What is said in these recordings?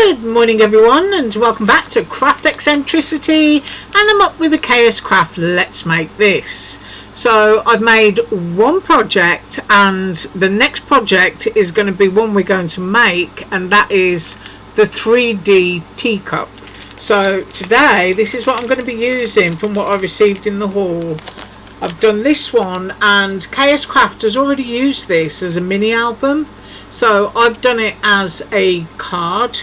Good morning everyone, and welcome back to Craft Eccentricity, and I'm up with the KSCRAFT Let's Make This. So I've made one project, and the next project is going to be one we're going to make, and that is the 3D teacup. So today this is what I'm going to be using from what I received in the haul. I've done this one, and KSCRAFT has already used this as a mini album. So I've done it as a card,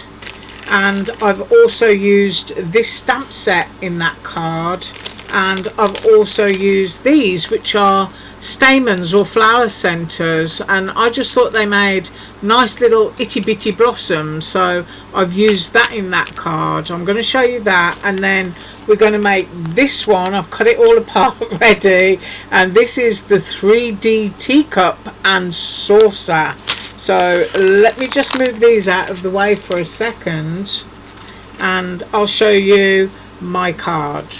and I've also used this stamp set in that card, and I've also used these, which are stamens or flower centres, and I just thought they made nice little itty bitty blossoms, so I've used that in that card. I'm going to show you that, and then we're going to make this one. I've cut it all apart ready, and this is the 3D teacup and saucer. So let me just move these out of the way for a second, and I'll show you my card.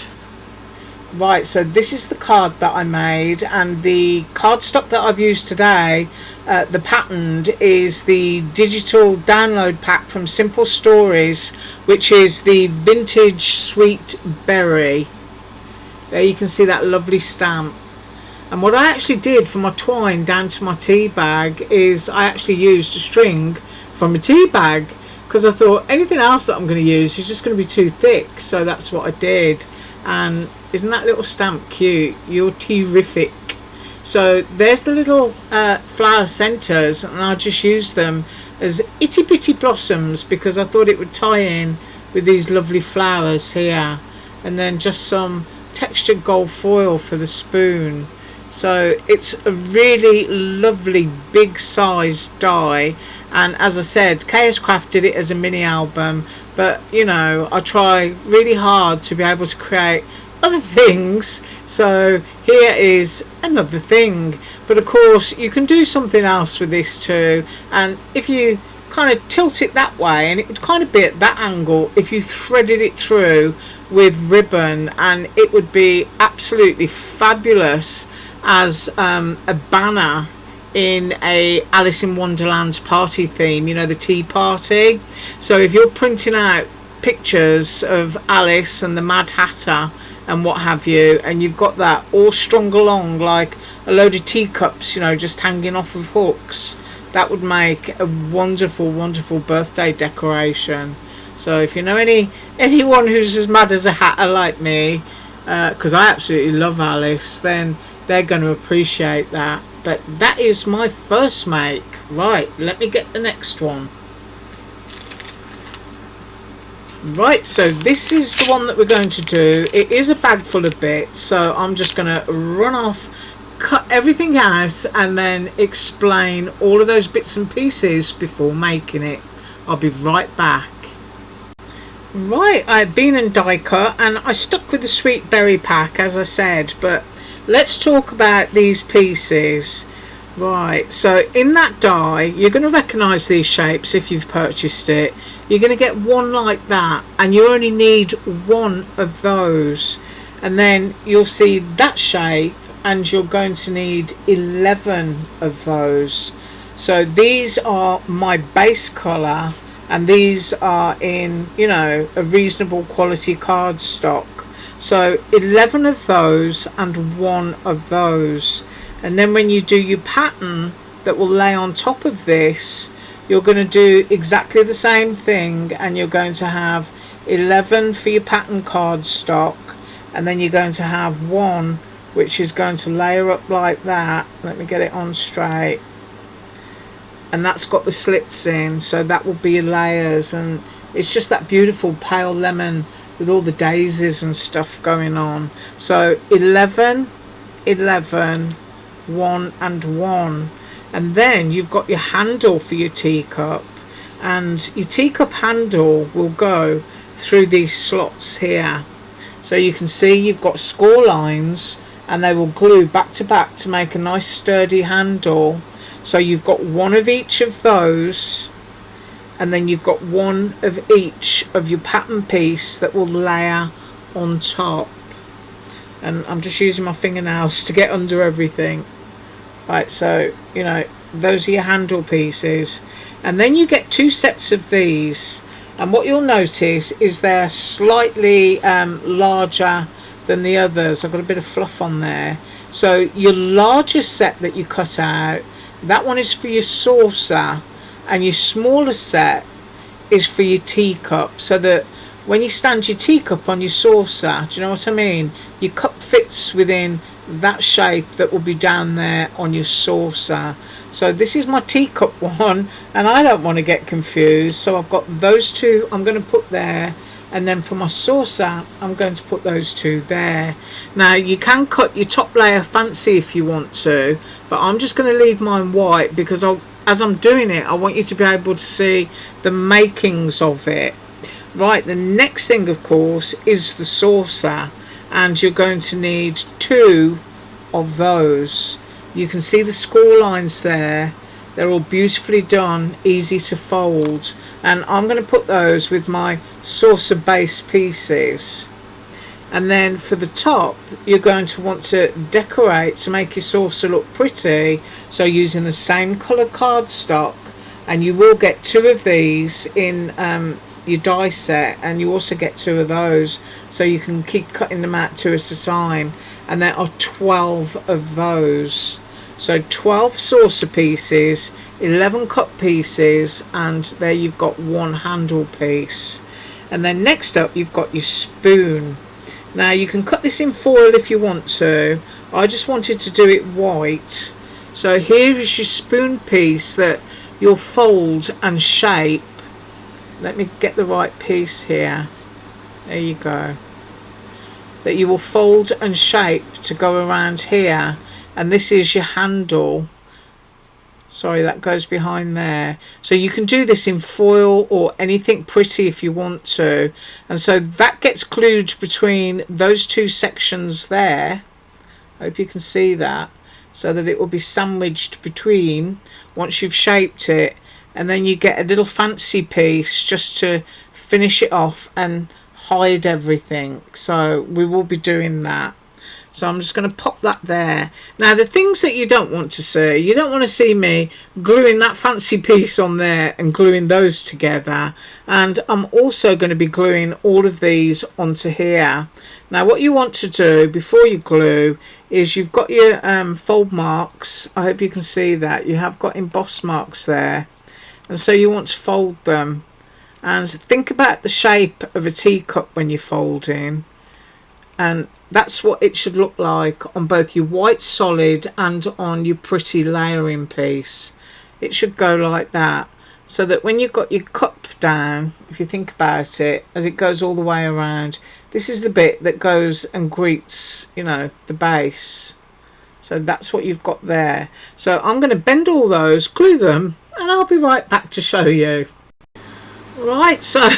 Right, so this is the card that I made, and the cardstock that I've used today, the pattern is the digital download pack from Simple Stories, which is the vintage sweet berry. There you can see that lovely stamp. And what I actually did for my twine down to my tea bag is I actually used a string from a tea bag, because I thought anything else that I'm going to use is just going to be too thick, so that's what I did. And isn't that little stamp cute? You're terrific. So there's the little flower centres, and I just used them as itty bitty blossoms because I thought it would tie in with these lovely flowers here, and then just some textured gold foil for the spoon. So it's a really lovely big size die, and as I said, KSCRAFT did it as a mini album, but you know, I try really hard to be able to create other things, so here is another thing. But of course you can do something else with this too, and if you kind of tilt it that way, and it would kind of be at that angle, if you threaded it through with ribbon, and it would be absolutely fabulous as a banner in a Alice in Wonderland's party theme, you know, the tea party. So if you're printing out pictures of Alice and the Mad Hatter and what have you, and you've got that all strung along like a load of teacups, you know, just hanging off of hooks, that would make a wonderful, wonderful birthday decoration. So if you know anyone who's as mad as a hatter like me, because I absolutely love Alice, then they're going to appreciate that. But that is my first make. Right, let me get the next one. Right, so this is the one that we're going to do. It is a bag full of bits, so I'm just going to run off, cut everything out, and then explain all of those bits and pieces before making it. I'll be right back. Right, I've been and die cut, and I stuck with the sweet berry pack as I said, but let's talk about these pieces. Right, so in that die, you're going to recognise these shapes if you've purchased it. You're going to get one like that, and you only need one of those. And then you'll see that shape, and you're going to need 11 of those. So these are my base colour, and these are in, you know, a reasonable quality cardstock. So 11 of those and one of those. And then when you do your pattern that will lay on top of this, you're going to do exactly the same thing, and you're going to have 11 for your pattern cardstock, and then you're going to have one which is going to layer up like that. Let me get it on straight. And that's got the slits in, so that will be your layers, and it's just that beautiful pale lemon with all the daisies and stuff going on. So 11, 11, 1 and 1. And then you've got your handle for your teacup, and your teacup handle will go through these slots here. So you can see you've got score lines, and they will glue back to back to make a nice sturdy handle. So you've got one of each of those, and then you've got one of each of your pattern piece that will layer on top. And I'm just using my fingernails to get under everything. Right, so you know, those are your handle pieces, and then you get two sets of these, and what you'll notice is they're slightly larger than the others. I've got a bit of fluff on there. So your largest set that you cut out, that one is for your saucer, and your smaller set is for your teacup, so that when you stand your teacup on your saucer, do you know what I mean? Your cup fits within that shape that will be down there on your saucer. So this is my teacup one, and I don't want to get confused, so I've got those two I'm going to put there, and then for my saucer I'm going to put those two there. Now you can cut your top layer fancy if you want to, but I'm just going to leave mine white because as I'm doing it I want you to be able to see the makings of it. Right, the next thing of course is the saucer, and you're going to need 2 of those. You can see the score lines there. They're all beautifully done, easy to fold, and I'm going to put those with my saucer base pieces. And then for the top you're going to want to decorate to make your saucer look pretty, so using the same colour cardstock, and you will get 2 of these in your die set, and you also get 2 of those, so you can keep cutting them out 2 at a time, and there are 12 of those. So 12 saucer pieces, 11 cup pieces, and there you've got 1 handle piece. And then next up you've got your spoon. Now you can cut this in foil if you want to. I just wanted to do it white. So here is your spoon piece that you'll fold and shape. Let me get the right piece here. There you go. That you will fold and shape to go around here, and this is your handle. Sorry, that goes behind there. So you can do this in foil or anything pretty if you want to, and so that gets glued between those 2 sections there. I hope you can see that, so that it will be sandwiched between once you've shaped it, and then you get a little fancy piece just to finish it off and hide everything. So we will be doing that. So I'm just going to pop that there. Now the things that you don't want to see, you don't want to see me gluing that fancy piece on there and gluing those together. And I'm also going to be gluing all of these onto here. Now what you want to do before you glue is you've got your fold marks. I hope you can see that. You have got emboss marks there. And so you want to fold them. And think about the shape of a teacup when you're folding. And that's what it should look like on both your white solid and on your pretty layering piece. It should go like that, so that when you've got your cup down, if you think about it, as it goes all the way around, this is the bit that goes and greets, you know, the base. So that's what you've got there. So I'm going to bend all those, glue them, and I'll be right back to show you. Right, so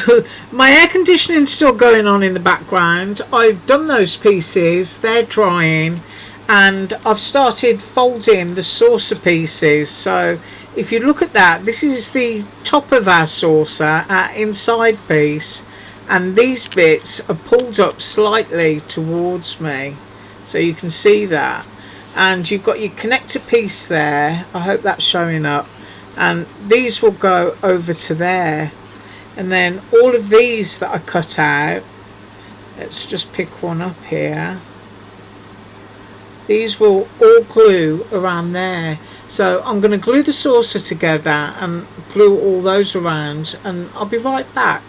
my air conditioning's still going on in the background. I've done those pieces, they're drying, and I've started folding the saucer pieces. So if you look at that, this is the top of our saucer, our inside piece, and these bits are pulled up slightly towards me, so you can see that. And you've got your connector piece there, I hope that's showing up, and these will go over to there. And then all of these that I cut out, let's just pick one up here, these will all glue around there. So I'm going to glue the saucer together and glue all those around, and I'll be right back.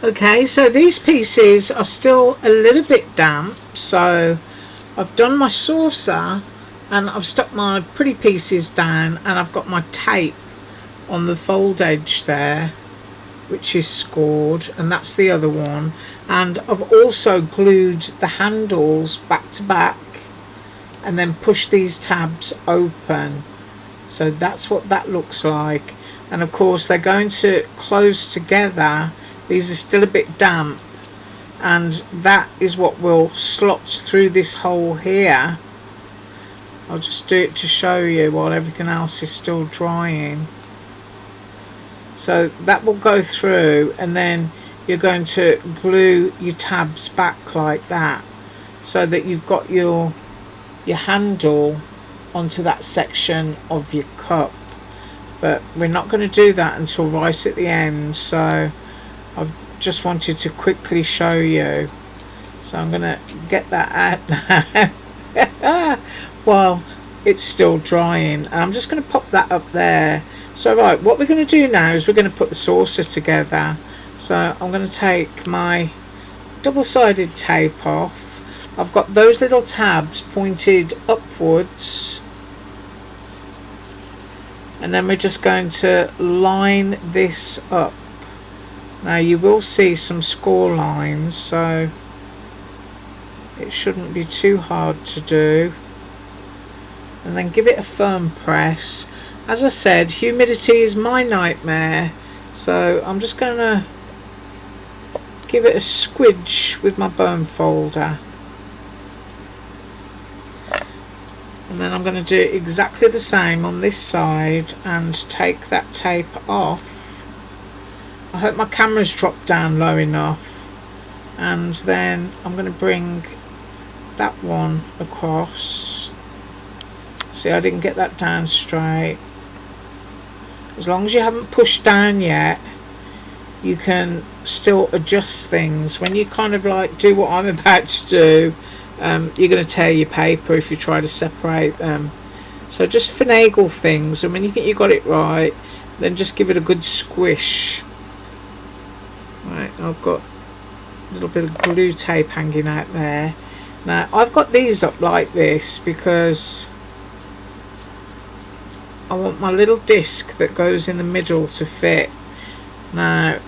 Okay, so these pieces are still a little bit damp, so I've done my saucer and I've stuck my pretty pieces down, and I've got my tape on the fold edge there, which is scored, and that's the other one. And I've also glued the handles back to back and then push these tabs open. So that's what that looks like. And of course they're going to close together. These are still a bit damp, and that is what will slot through this hole here. I'll just do it to show you while everything else is still drying. So that will go through, and then you're going to glue your tabs back like that, so that you've got your handle onto that section of your cup. but we're not going to do that until right at the end, so I've just wanted to quickly show you. So I'm going to get that out now while it's still drying, and I'm just going to pop that up there. So right, what we're going to do now is we're going to put the saucer together. So I'm going to take my double-sided tape off. I've got those little tabs pointed upwards, and then we're just going to line this up. Now you will see some score lines, so it shouldn't be too hard to do. And then give it a firm press. As I said, humidity is my nightmare, so I'm just going to give it a squidge with my bone folder. And then I'm going to do exactly the same on this side and take that tape off. I hope my camera's dropped down low enough. And then I'm going to bring that one across. See, I didn't get that down straight. As long as you haven't pushed down yet, you can still adjust things. When you kind of like do what I'm about to do, you're going to tear your paper if you try to separate them. So just finagle things, and when you think you got it right, then just give it a good squish. Right, I've got a little bit of glue tape hanging out there. Now I've got these up like this because I want my little disc that goes in the middle to fit. Now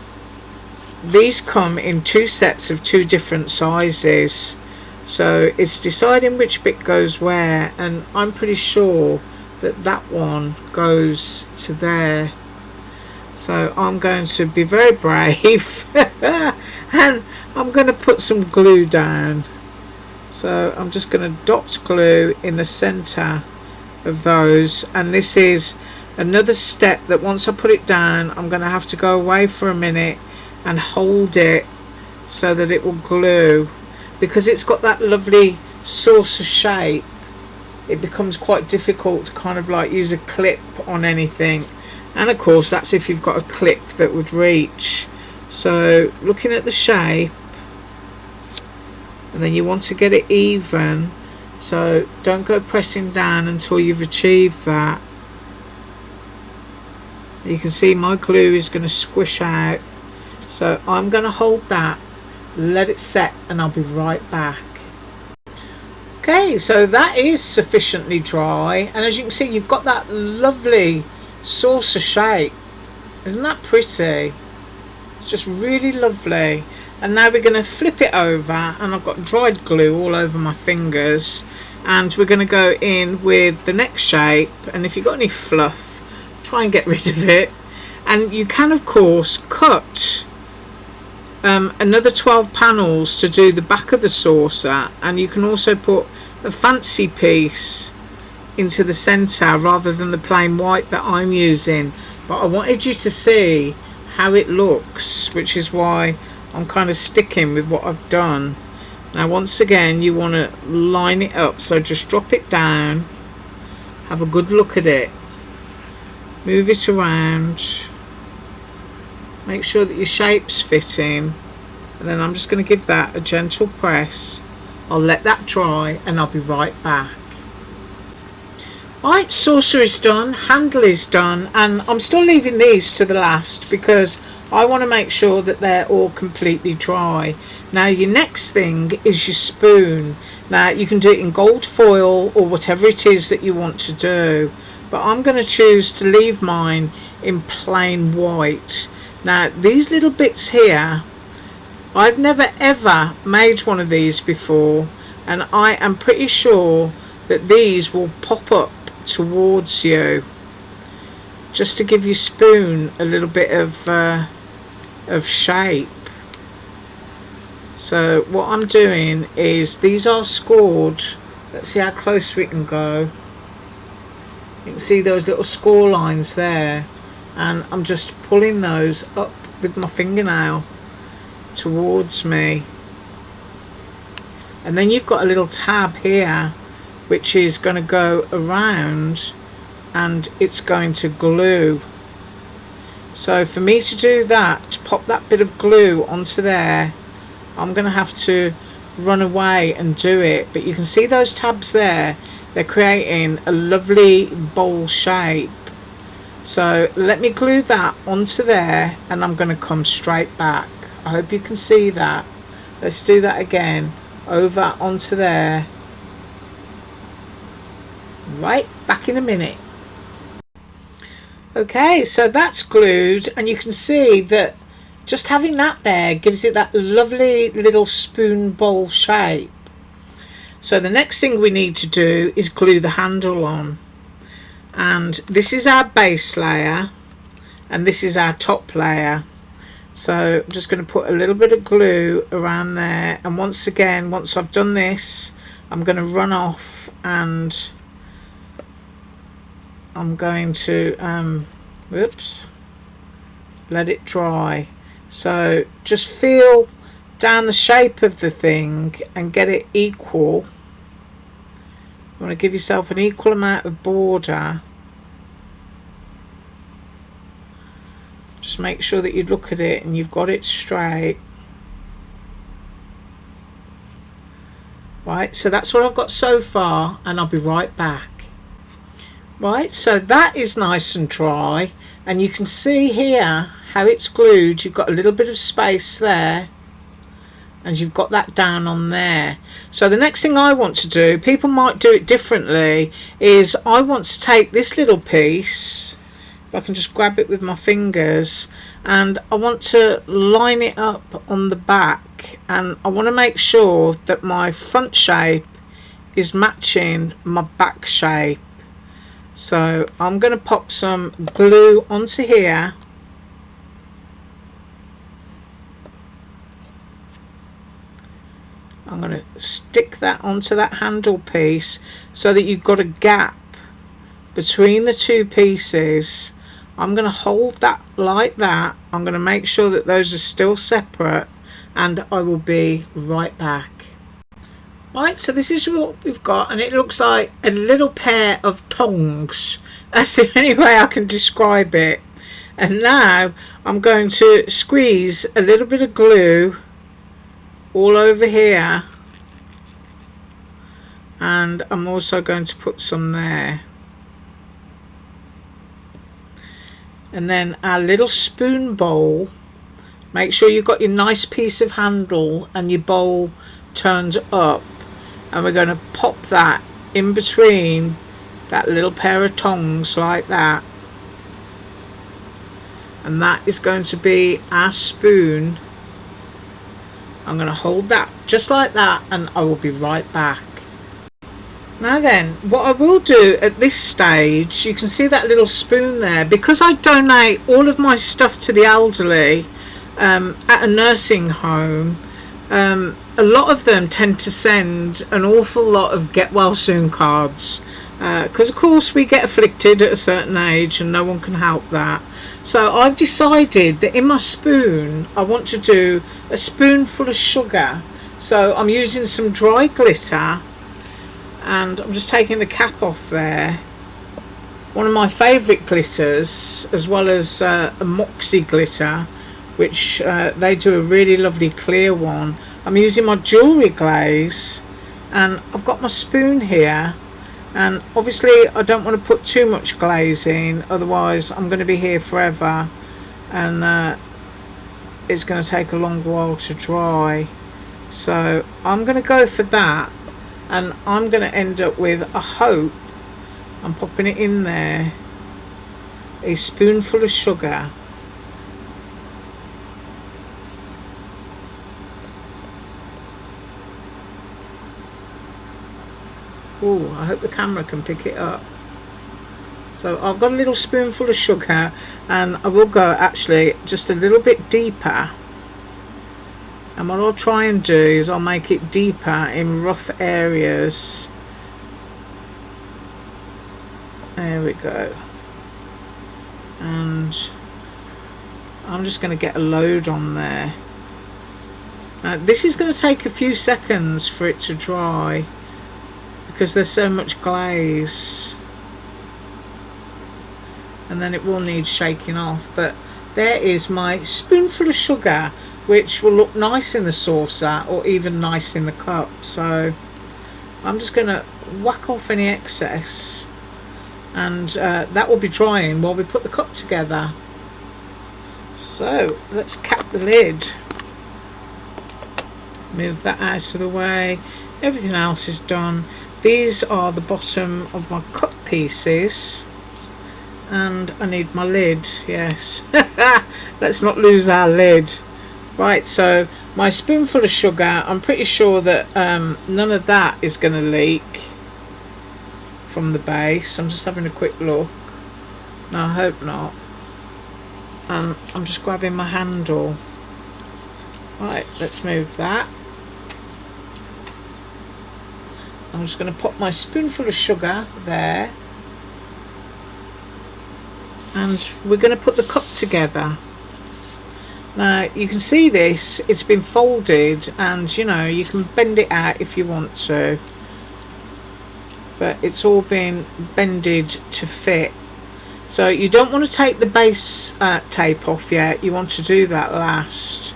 these come in two sets of two different sizes, so it's deciding which bit goes where, and I'm pretty sure that that one goes to there. So I'm going to be very brave and I'm going to put some glue down. So I'm just going to dot glue in the center of those, and this is another step that once I put it down, I'm going to have to go away for a minute and hold it so that it will glue, because it's got that lovely saucer shape. It becomes quite difficult to kind of like use a clip on anything, and of course that's if you've got a clip that would reach. So looking at the shape, and then you want to get it even, so don't go pressing down until you've achieved that. You can see my glue is going to squish out, so I'm going to hold that, let it set, and I'll be right back. Okay, so that is sufficiently dry, and as you can see, you've got that lovely saucer shape. Isn't that pretty? It's just really lovely. And now we're going to flip it over, and I've got dried glue all over my fingers, and we're going to go in with the next shape. And if you've got any fluff, try and get rid of it. And you can of course cut another 12 panels to do the back of the saucer, and you can also put a fancy piece into the center rather than the plain white that I'm using. But I wanted you to see how it looks, which is why I'm kind of sticking with what I've done. Now once again, you want to line it up, so just drop it down, have a good look at it, move it around, make sure that your shape's fitting, and then I'm just going to give that a gentle press. I'll let that dry and I'll be right back. Right, saucer is done, handle is done, and I'm still leaving these to the last because I want to make sure that they're all completely dry. Now your next thing is your spoon. Now you can do it in gold foil or whatever it is that you want to do, but I'm going to choose to leave mine in plain white. Now these little bits here, I've never ever made one of these before, and I am pretty sure that these will pop up towards you just to give your spoon a little bit of shape. So what I'm doing is, these are scored. Let's see how close we can go. You can see those little score lines there, and I'm just pulling those up with my fingernail towards me. And then you've got a little tab here which is going to go around and it's going to glue. So for me to do that, to pop that bit of glue onto there, I'm going to have to run away and do it. But you can see those tabs there, they're creating a lovely bowl shape. So let me glue that onto there, and I'm going to come straight back. I hope you can see that. Let's do that again, over onto there. Right, back in a minute. Okay, so that's glued, and you can see that just having that there gives it that lovely little spoon bowl shape. So the next thing we need to do is glue the handle on. And this is our base layer, and this is our top layer. So I'm just going to put a little bit of glue around there, and once again, once I've done this, I'm going to run off and I'm going to let it dry. So just feel down the shape of the thing and get it equal. You want to give yourself an equal amount of border. Just make sure that you look at it and you've got it straight. Right, so that's what I've got so far, and I'll be right back. Right, so that is nice and dry, and you can see here how it's glued. You've got a little bit of space there, and you've got that down on there. So the next thing I want to do, people might do it differently, is I want to take this little piece, if I can just grab it with my fingers, and I want to line it up on the back, and I want to make sure that my front shape is matching my back shape. So I'm going to pop some glue onto here. I'm going to stick that onto that handle piece so that you've got a gap between the two pieces. I'm going to hold that like that. I'm going to make sure that those are still separate, and I will be right back. Right, so this is what we've got, and it looks like a little pair of tongs. That's the only way I can describe it. And now I'm going to squeeze a little bit of glue all over here, and I'm also going to put some there. And then our little spoon bowl, make sure you've got your nice piece of handle and your bowl turned up, and we're going to pop that in between that little pair of tongs like that, and that is going to be our spoon. I'm going to hold that just like that, and I will be right back. Now then, what I will do at this stage, you can see that little spoon there, because I donate all of my stuff to the elderly at a nursing home. A lot of them tend to send an awful lot of get well soon cards, because of course we get afflicted at a certain age and no one can help that. So I've decided that in my spoon I want to do a spoonful of sugar. So I'm using some dry glitter, and I'm just taking the cap off there. One of my favourite glitters, as well as a Moxie glitter, which they do a really lovely clear one. I'm using my jewellery glaze, and I've got my spoon here, and obviously I don't want to put too much glaze in, otherwise I'm going to be here forever, and it's going to take a long while to dry. So I'm going to go for that, and I'm going to end up with, I hope, I'm popping it in there, a spoonful of sugar. Oh, I hope the camera can pick it up. So I've got a little spoonful of sugar, and I will go actually just a little bit deeper. And what I'll try and do is I'll make it deeper in rough areas. There we go. And I'm just going to get a load on there. Now, this is going to take a few seconds for it to dry, because there's so much glaze. and then it will need shaking off. But there is my spoonful of sugar, which will look nice in the saucer or even nice in the cup. So I'm just going to whack off any excess, and that will be drying while we put the cup together. So let's cap the lid, move that out of the way. Everything else is done. These are the bottom of my cup pieces, and I need my lid. Yes. Let's not lose our lid. Right, so my spoonful of sugar, I'm pretty sure that none of that is going to leak from the base. I'm just having a quick look. No, I hope not. I'm just grabbing my handle. Right, let's move that. I'm just going to pop my spoonful of sugar there, and we're going to put the cup together. Now you can see this, it's been folded, and you know, you can bend it out if you want to, but it's all been bended to fit. So you don't want to take the base tape off yet, you want to do that last.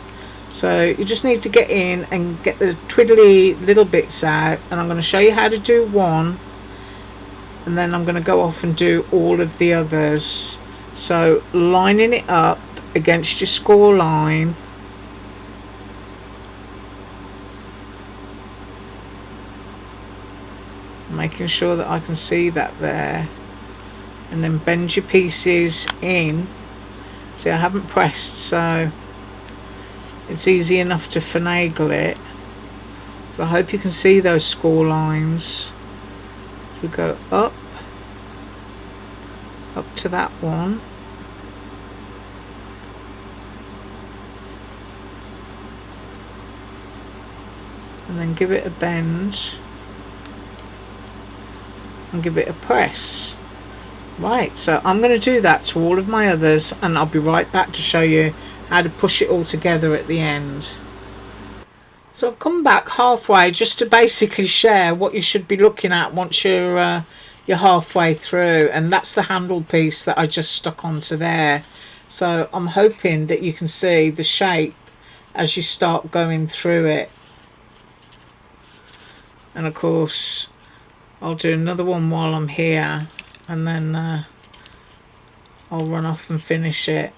So you just need to get in and get the twiddly little bits out, and I'm going to show you how to do one, and then I'm going to go off and do all of the others. So lining it up against your score line, making sure that I can see that there, and then bend your pieces in. See, I haven't pressed, so it's easy enough to finagle it, but I hope you can see those score lines. We go up to that one, and then give it a bend and give it a press. Right, so I'm going to do that to all of my others, and I'll be right back to show you how to push it all together at the end. So I've come back halfway just to basically share what you should be looking at once you're halfway through, and that's the handle piece that I just stuck onto there. So I'm hoping that you can see the shape as you start going through it. And of course I'll do another one while I'm here, and then I'll run off and finish it.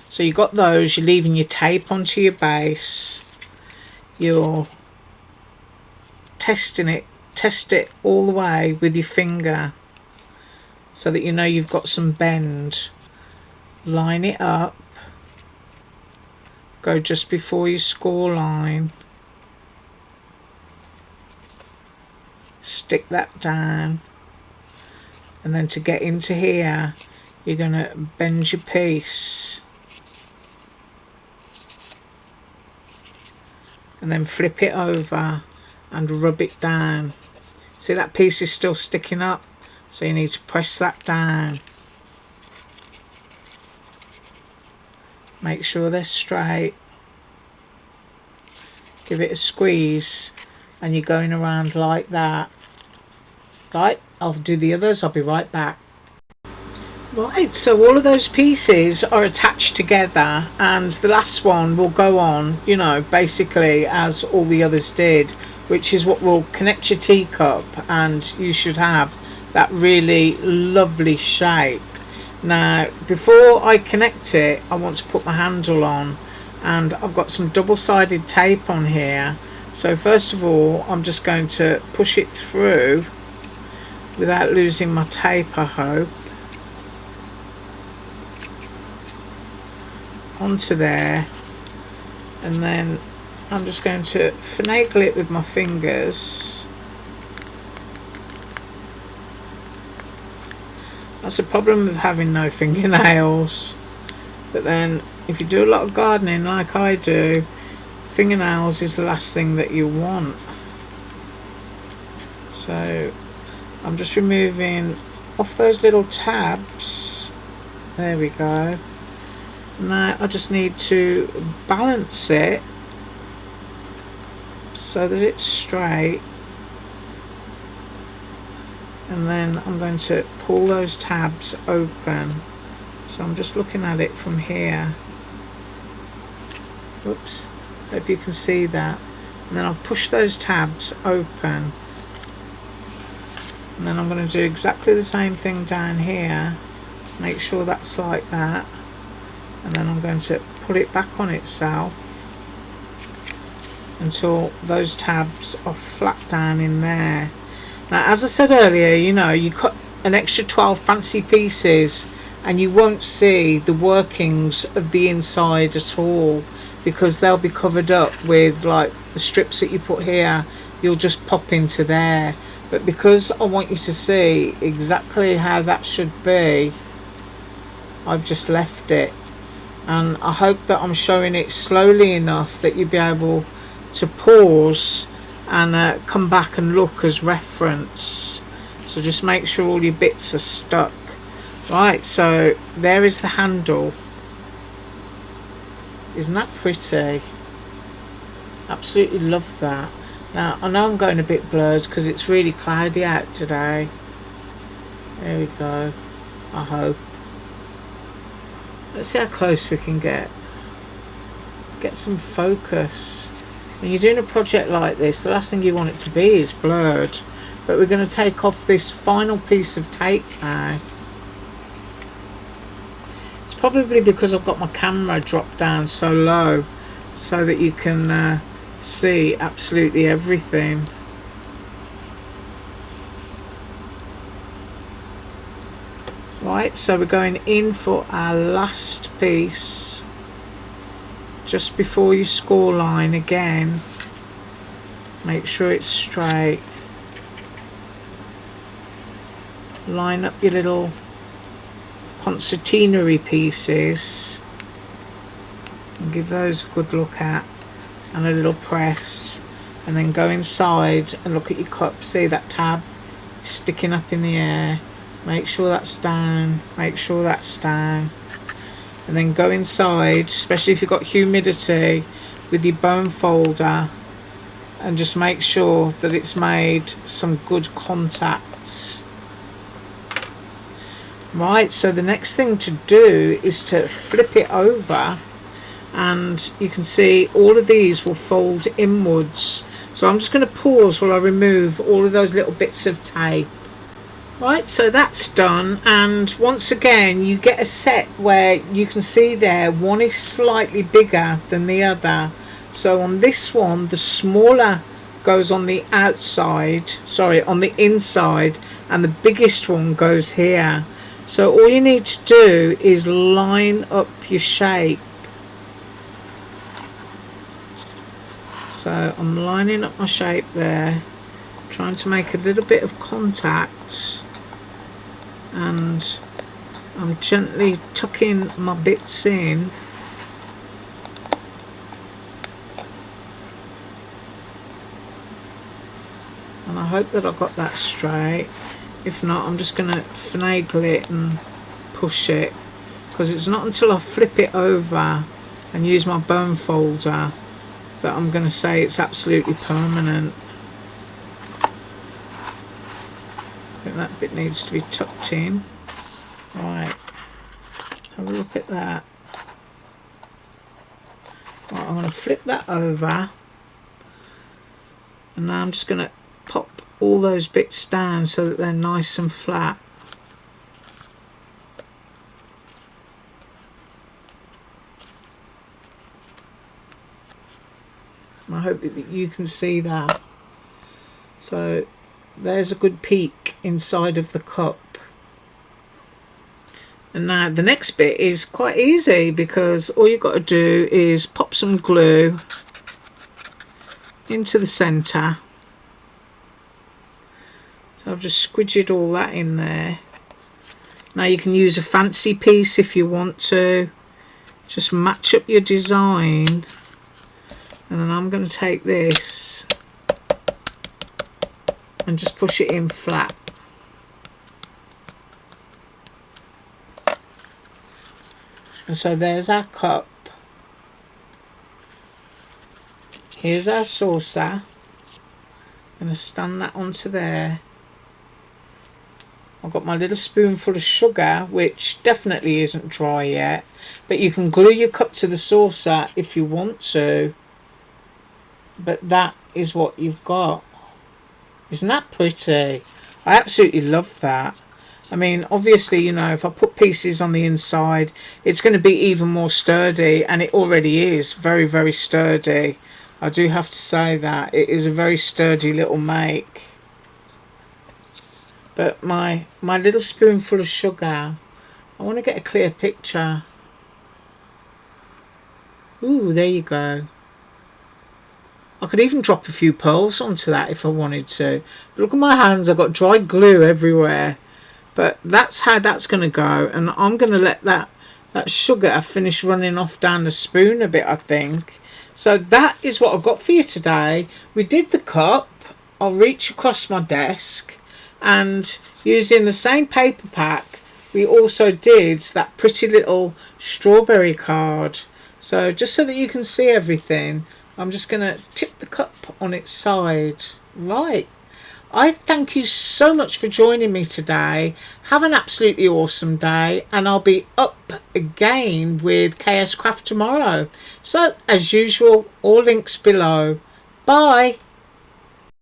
So you got those, you're leaving your tape onto your base, you're test it all the way with your finger so that you know you've got some bend. Line it up, go just before your score line, stick that down, and then to get into here you're going to bend your piece and then flip it over and rub it down. See, that piece is still sticking up, so you need to press that down. Make sure they're straight, give it a squeeze, and you're going around like that. Right, I'll do the others, I'll be right back. Right, so all of those pieces are attached together, and the last one will go on, you know, basically as all the others did, which is what will connect your teacup, and you should have that really lovely shape. Now before I connect it, I want to put my handle on, and I've got some double-sided tape on here. So first of all, I'm just going to push it through without losing my tape, I hope, onto there, and then I'm just going to finagle it with my fingers. That's a problem with having no fingernails, but then if you do a lot of gardening like I do, fingernails is the last thing that you want. So I'm just removing off those little tabs. There we go. Now I just need to balance it so that it's straight, and then I'm going to pull those tabs open So I'm just looking at it from here. Oops, hope you can see that. And then I'll push those tabs open. And then I'm going to do exactly the same thing down here. Make sure that's like that. And then I'm going to put it back on itself until those tabs are flat down in there. Now, as I said earlier, you know, you cut an extra 12 fancy pieces and you won't see the workings of the inside at all, because they'll be covered up with like the strips that you put here. You'll just pop into there. But because I want you to see exactly how that should be, I've just left it. And I hope that I'm showing it slowly enough that you'll be able to pause and come back and look as reference. So just make sure all your bits are stuck. Right, so there is the handle. Isn't that pretty? Absolutely love that. Now, I know I'm going a bit blurred because it's really cloudy out today. There we go. I hope. Let's see how close we can get. Get some focus. When you're doing a project like this, the last thing you want it to be is blurred. But we're going to take off this final piece of tape now. It's probably because I've got my camera dropped down so low so that you can see absolutely everything. Right, so we're going in for our last piece just before your score line again. Make sure it's straight. Line up your little concertinary pieces and give those a good look at, and a little press, and then go inside and look at your cup. See that tab sticking up in the air? Make sure that's down, make sure that's down, and then go inside, especially if you've got humidity, with your bone folder, and just make sure that it's made some good contact. Right, so the next thing to do is to flip it over, and you can see all of these will fold inwards. So I'm just going to pause while I remove all of those little bits of tape. Right, so that's done, and once again you get a set where you can see there one is slightly bigger than the other. So on this one the smaller goes on the outside, sorry, on the inside, and the biggest one goes here. So all you need to do is line up your shape. So I'm lining up my shape there, trying to make a little bit of contact, and I'm gently tucking my bits in. And I hope that I got that straight. If not, I'm just going to finagle it and push it, because it's not until I flip it over and use my bone folder that I'm going to say it's absolutely permanent. I think that bit needs to be tucked in. Right, have a look at that. Right, I'm going to flip that over, and now I'm just going to pop all those bits down so that they're nice and flat. I hope that you can see that. So there's a good peek inside of the cup. And now the next bit is quite easy, because all you've got to do is pop some glue into the centre. So I've just squidged all that in there. Now you can use a fancy piece if you want to. Just match up your design. And then I'm going to take this and just push it in flat. And so there's our cup. Here's our saucer. I'm going to stand that onto there. I've got my little spoonful of sugar, which definitely isn't dry yet, but you can glue your cup to the saucer if you want to. But that is what you've got. Isn't that pretty? I absolutely love that. I mean, obviously, you know, if I put pieces on the inside, it's going to be even more sturdy, and it already is very, very sturdy. I do have to say that. It is a very sturdy little make. But my little spoonful of sugar, I want to get a clear picture. Ooh, there you go. I could even drop a few pearls onto that if I wanted to. But look at my hands, I've got dry glue everywhere. But that's how that's going to go. And I'm going to let that sugar finish running off down the spoon a bit, I think. So that is what I've got for you today. We did the cup. I'll reach across my desk. And using the same paper pack, we also did that pretty little strawberry card. So just so that you can see everything, I'm just going to tip the cup on its side. Right. I thank you so much for joining me today. Have an absolutely awesome day, and I'll be up again with KSCRAFT tomorrow. So, as usual, all links below. Bye.